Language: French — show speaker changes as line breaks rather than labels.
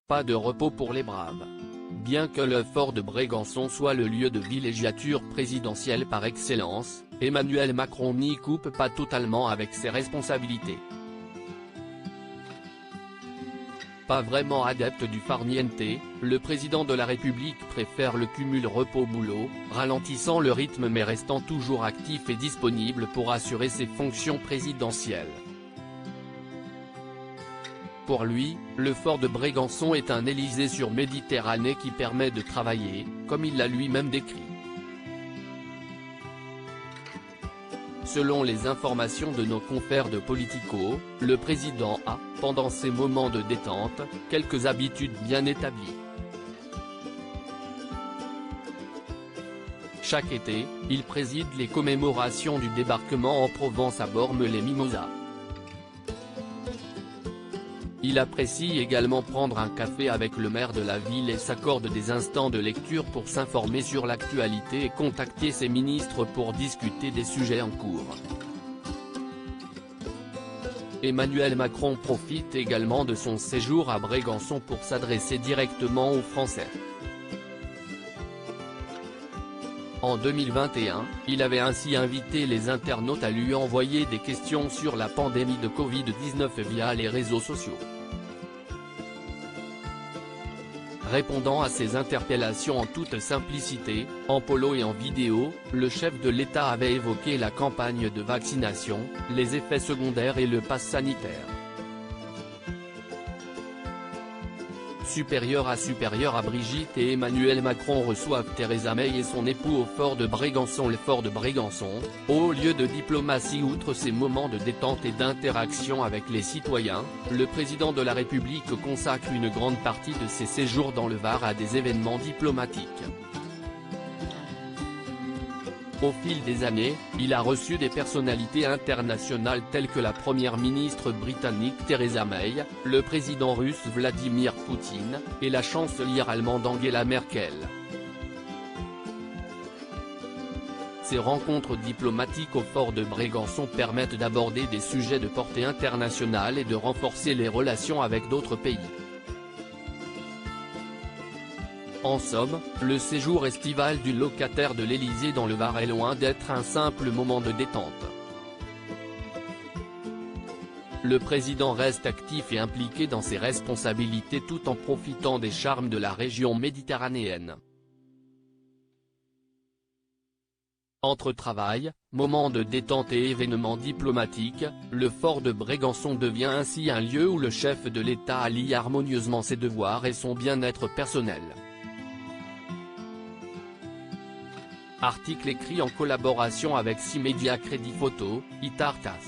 Pas de repos pour les braves. Bien que le fort de Brégançon soit le lieu de villégiature présidentielle par excellence, Emmanuel Macron n'y coupe pas totalement avec ses responsabilités. Pas vraiment adepte du farniente, le président de la République préfère le cumul repos-boulot, ralentissant le rythme mais restant toujours actif et disponible pour assurer ses fonctions présidentielles. Pour lui, le fort de Brégançon est un Élysée sur Méditerranée qui permet de travailler, comme il l'a lui-même décrit. Selon les informations de nos confrères de Politico, le président a, pendant ses moments de détente, quelques habitudes bien établies. Chaque été, il préside les commémorations du débarquement en Provence à Bormes-les-Mimosas. Il apprécie également prendre un café avec le maire de la ville et s'accorde des instants de lecture pour s'informer sur l'actualité et contacter ses ministres pour discuter des sujets en cours. Emmanuel Macron profite également de son séjour à Brégançon pour s'adresser directement aux Français. En 2021, il avait ainsi invité les internautes à lui envoyer des questions sur la pandémie de Covid-19 via les réseaux sociaux. Répondant à ces interpellations en toute simplicité, en polo et en vidéo, le chef de l'État avait évoqué la campagne de vaccination, les effets secondaires et le pass sanitaire. Supérieur à Brigitte et Emmanuel Macron reçoivent Theresa May et son époux au fort de Brégançon. Le fort de Brégançon, haut lieu de diplomatie. Outre ces moments de détente et d'interaction avec les citoyens, le président de la République consacre une grande partie de ses séjours dans le Var à des événements diplomatiques. Au fil des années, il a reçu des personnalités internationales telles que la première ministre britannique Theresa May, le président russe Vladimir Poutine, et la chancelière allemande Angela Merkel. Ces rencontres diplomatiques au fort de Brégançon permettent d'aborder des sujets de portée internationale et de renforcer les relations avec d'autres pays. En somme, le séjour estival du locataire de l'Élysée dans le Var est loin d'être un simple moment de détente. Le président reste actif et impliqué dans ses responsabilités tout en profitant des charmes de la région méditerranéenne. Entre travail, moments de détente et événements diplomatiques, le fort de Brégançon devient ainsi un lieu où le chef de l'État allie harmonieusement ses devoirs et son bien-être personnel. Article écrit en collaboration avec 6 médias Crédit Photo, Itartas.